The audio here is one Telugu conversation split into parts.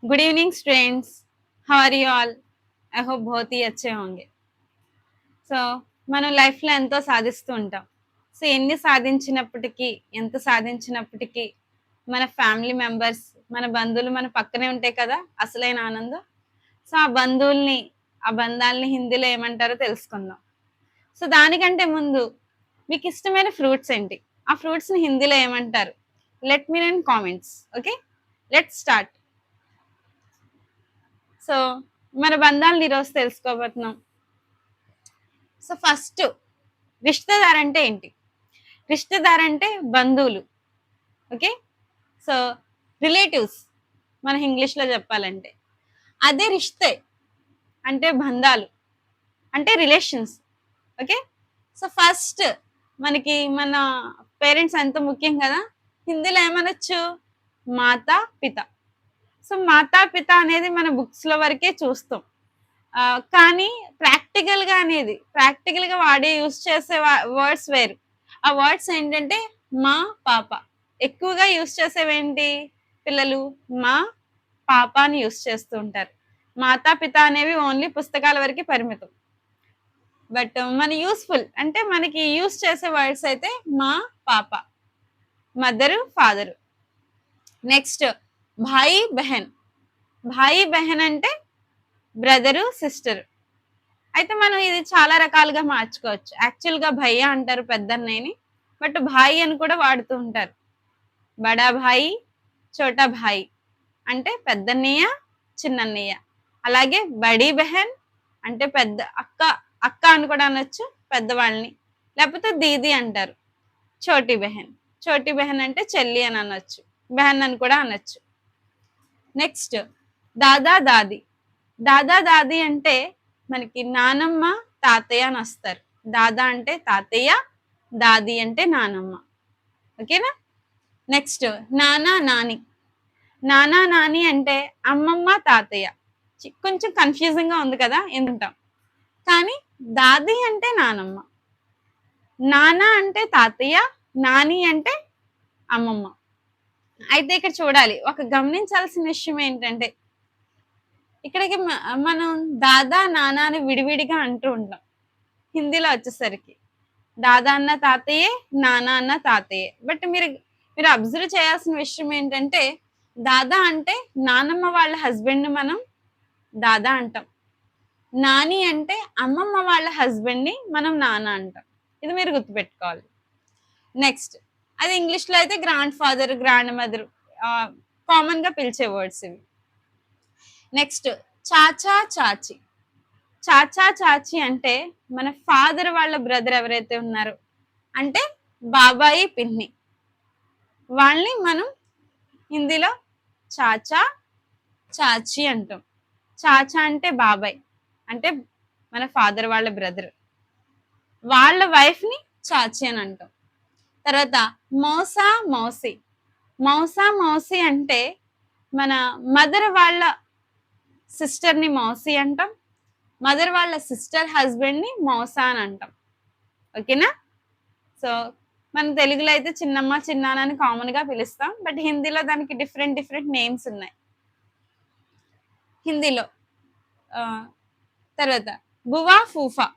Good evening students, how are you all? I hope बहुत ही अच्छे होंगे. సో మనం లైఫ్లో ఎంతో సాధిస్తూ ఉంటాం. సో ఎన్ని సాధించినప్పటికీ, ఎంత సాధించినప్పటికీ మన ఫ్యామిలీ మెంబర్స్, మన బంధువులు మన పక్కనే ఉంటాయి కదా అసలైన ఆనందం. సో ఆ బంధువుల్ని, ఆ బంధాలని హిందీలో ఏమంటారో తెలుసుకుందాం. సో దానికంటే ముందు మీకు ఇష్టమైన ఫ్రూట్స్ ఏంటి? ఆ ఫ్రూట్స్ని హిందీలో ఏమంటారు? Let me know in comments. Okay, let's start. So మన బంధాలను ఈరోజు తెలుసుకోబోతున్నాం. సో ఫస్ట్, రిష్తేదార్ అంటే ఏంటి? రిష్తేదార్ అంటే బంధువులు. ఓకే, సో రిలేటివ్స్ మన ఇంగ్లీష్లో చెప్పాలంటే. అదే రిష్తే అంటే బంధాలు, అంటే రిలేషన్స్. ఓకే, సో ఫస్ట్ మనకి మన పేరెంట్స్ ఎంతో ముఖ్యం కదా. హిందీలో ఏమనొచ్చు? మాతా పిత. సో మాతా పిత అనేది మన బుక్స్లో వరకే చూస్తాం. కానీ ప్రాక్టికల్గా వాడే యూస్ చేసే వర్డ్స్ వేరు. ఆ వర్డ్స్ ఏంటంటే మా పాప. ఎక్కువగా యూస్ చేసేవేంటి పిల్లలు? మా పాప అని యూస్ చేస్తూ ఉంటారు. మాతా పిత అనేవి ఓన్లీ పుస్తకాల వరకు పరిమితం. బట్ మన యూస్ఫుల్ అంటే మనకి యూస్ చేసే వర్డ్స్ అయితే మా పాప, మదరు, ఫాదరు. నెక్స్ట్ భాయి బెహన్. భాయి బెహన్ అంటే బ్రదరు, సిస్టర్. అయితే మనం ఇది చాలా రకాలుగా మార్చుకోవచ్చు. యాక్చువల్గా భయ్య అంటారు పెద్దన్నయ్యని, బట్ భాయి అని కూడా వాడుతూ ఉంటారు. బడా భాయి, చోటా భాయి అంటే పెద్దన్నయ్య, చిన్నన్నయ్య. అలాగే బడీ బెహన్ అంటే పెద్ద అక్క, అక్క అని కూడా అనొచ్చు పెద్దవాళ్ళని. లేకపోతే దీది అంటారు. చోటీ బెహన్, చోటీ బెహన్ అంటే చెల్లి అని అనొచ్చు, బెహన్ అని కూడా అనొచ్చు. నెక్స్ట్ దాదా దాది. దాదా దాది అంటే మనకి నానమ్మ, తాతయ్య అని వస్తారు. దాదా అంటే తాతయ్య, దాది అంటే నానమ్మ. ఓకేనా? నెక్స్ట్ నానా నాని. నానా నాని అంటే అమ్మమ్మ, తాతయ్య. కొంచెం కన్ఫ్యూజింగ్గా ఉంది కదా ఎందుంటాం, కానీ దాది అంటే నానమ్మ, నానా అంటే తాతయ్య, నాని అంటే అమ్మమ్మ. అయితే ఇక్కడ చూడాలి, ఒక గమనించాల్సిన విషయం ఏంటంటే ఇక్కడికి మనం దాదా నానా అని విడివిడిగా అంటూ ఉంటాం. హిందీలో వచ్చేసరికి దాదా అన్న తాతయ్యే, నానా అన్న తాతయ్యే. బట్ మీరు అబ్జర్వ్ చేయాల్సిన విషయం ఏంటంటే దాదా అంటే నానమ్మ వాళ్ళ హస్బెండ్ మనం దాదా అంటాం. నాని అంటే అమ్మమ్మ వాళ్ళ హస్బెండ్ని మనం నాన్న అంటాం. ఇది మీరు గుర్తుపెట్టుకోవాలి. నెక్స్ట్, అది ఇంగ్లీష్లో అయితే గ్రాండ్ ఫాదర్, గ్రాండ్ మదర్ కామన్గా పిలిచే వర్డ్స్ ఇవి. నెక్స్ట్ చాచా చాచి. చాచా చాచి అంటే మన ఫాదర్ వాళ్ళ బ్రదర్ ఎవరైతే ఉన్నారో, అంటే బాబాయి, పిన్ని, వాళ్ళని మనం హిందీలో చాచా చాచి అంటాం. చాచా అంటే బాబాయ్, అంటే మన ఫాదర్ వాళ్ళ బ్రదర్, వాళ్ళ వైఫ్ని చాచి అని అంటాం. తర్వాత మౌసా మౌసి. మౌసా మౌసి అంటే మన మదర్ వాళ్ళ సిస్టర్ని మౌసి అంటాం, మదర్ వాళ్ళ సిస్టర్ హస్బెండ్ని మౌసా అని అంటాం. ఓకేనా? సో మన తెలుగులో అయితే చిన్నమ్మ, చిన్నాన్న అని కామన్గా పిలుస్తాం. బట్ హిందీలో దానికి డిఫరెంట్ నేమ్స్ ఉన్నాయి హిందీలో. తర్వాత బువా ఫూఫా.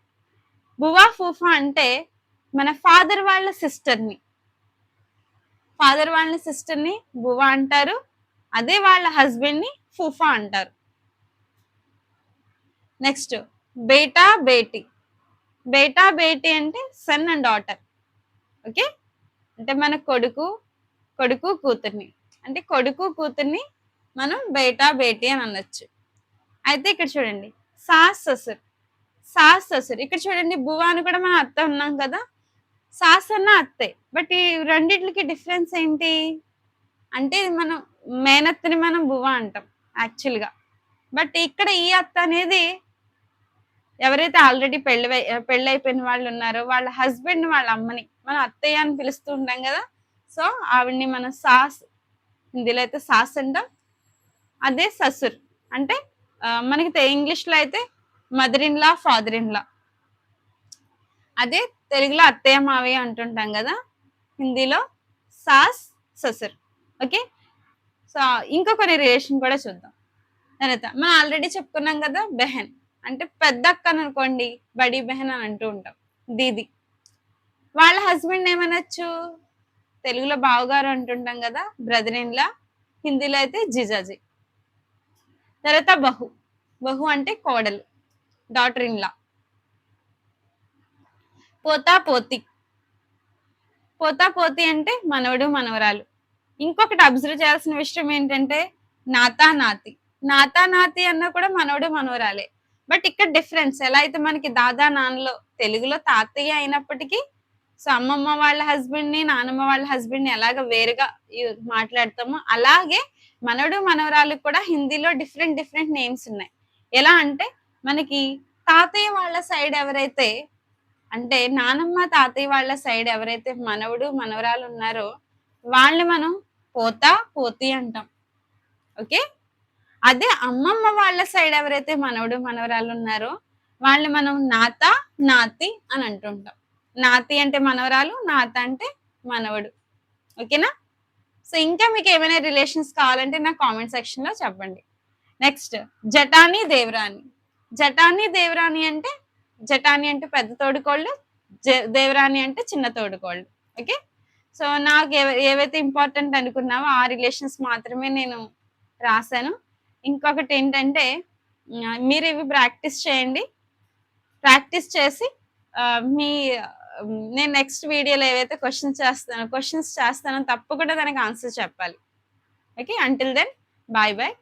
బువా ఫూఫా అంటే మన ఫాదర్ వాళ్ళ సిస్టర్ని బువా అంటారు. అదే వాళ్ళ హస్బెండ్ని ఫూఫా అంటారు. నెక్స్ట్ బేటా బేటీ. బేటా బేటీ అంటే సన్ అండ్ డాటర్. ఓకే, అంటే మన కొడుకు కూతుర్ని, అంటే కొడుకు కూతుర్ని మనం బేటా బేటీ అని అనొచ్చు. అయితే ఇక్కడ చూడండి సాస్ ససుర్. ఇక్కడ చూడండి బువా అని కూడా మనం అత్త ఉన్నాం కదా, సాస్ అన్న అత్తే. బట్ ఈ రెండిట్లకి డిఫరెన్స్ ఏంటి అంటే మనం మేనత్తని మనం బువా అంటాం యాక్చువల్గా. బట్ ఇక్కడ ఈ అత్త అనేది ఎవరైతే ఆల్రెడీ పెళ్ళైపోయిన వాళ్ళు ఉన్నారో వాళ్ళ హస్బెండ్ వాళ్ళ అమ్మని మనం అత్తయ్య అని పిలుస్తూ ఉంటాం కదా. సో ఆవిడ్ని మనం సాస్, హిందీలో అయితే సాస్ అంటాం. అదే ససుర్ అంటే మనకి ఇంగ్లీష్లో అయితే mother in law, father in law. అదే తెలుగులో అత్తయ్య మావయ్య అంటుంటాం కదా, హిందీలో సాస్ ససుర్. ఓకే, సో ఇంకా కొన్ని రిలేషన్ కూడా చూద్దాం. తర్వాత మనం ఆల్రెడీ చెప్పుకున్నాం కదా బెహన్ అంటే పెద్ద అక్క అని అనుకోండి, బడి బెహన్ అని అంటూ ఉంటాం. దీది. వాళ్ళ హస్బెండ్ ఏమనొచ్చు? తెలుగులో బావగారు అంటుంటాం కదా బ్రదర్ ఇన్ లా, హిందీలో అయితే జిజాజీ. తర్వాత బహు. బహు అంటే కోడలు, డాటర్ ఇన్ లా. పోతా పోతి. పోతా పోతి అంటే మనవడు మనవరాలు. ఇంకొకటి అబ్జర్వ్ చేయాల్సిన విషయం ఏంటంటే నాతా నాతి. నాతా నాతి అన్నా కూడా మనవడు మనవరాలే. బట్ ఇక్కడ డిఫరెన్స్ ఎలా అయితే మనకి దాదా నాన్నలో తెలుగులో తాతయ్య అయినప్పటికీ సో అమ్మమ్మ వాళ్ళ హస్బెండ్‌ని, నానమ్మ వాళ్ళ హస్బెండ్‌ని ఎలాగ వేరుగా మాట్లాడతామో అలాగే మనవడు మనవరాలుకి కూడా హిందీలో డిఫరెంట్ డిఫరెంట్ నేమ్స్ ఉన్నాయి. ఎలా అంటే మనకి తాతయ్య వాళ్ళ సైడ్ ఎవరైతే అంటే నానమ్మ, తాతయ్య వాళ్ళ సైడ్ ఎవరైతే మనవడు, మనవరాలు ఉన్నారో వాళ్ళని మనం పోతా, పోతి అంటాం. ఓకే. అదే అమ్మమ్మ వాళ్ళ సైడ్ ఎవరైతే మనవడు, మనవరాలు ఉన్నారో వాళ్ళని మనం నాత, నాతి అని అంటుంటాం. నాతి అంటే మనవరాలు, నాత అంటే మనవడు. ఓకేనా? సో, ఇంకా మీకేమైనా రిలేషన్స్ కావాలంటే నాకు కామెంట్ సెక్షన్‌లో చెప్పండి. నెక్స్ట్ జటాని, దేవరాని. జటాని, దేవరాని అంటే జటాని అంటే పెద్ద తోడికోళ్ళు, దేవరాని అంటే చిన్న తోడికోళ్ళు. ఓకే. సో నాకు ఏవైతే ఇంపార్టెంట్ అనుకున్నావో ఆ రిలేషన్స్ మాత్రమే నేను రాశాను. ఇంకొకటి ఏంటంటే మీరు ఇవి ప్రాక్టీస్ చేయండి. ప్రాక్టీస్ చేసి మీ నేను నెక్స్ట్ వీడియోలో ఏవైతే క్వెషన్స్ చేస్తానో తప్పకుండా దానికి ఆన్సర్ చెప్పాలి. Okay. Until then bye bye.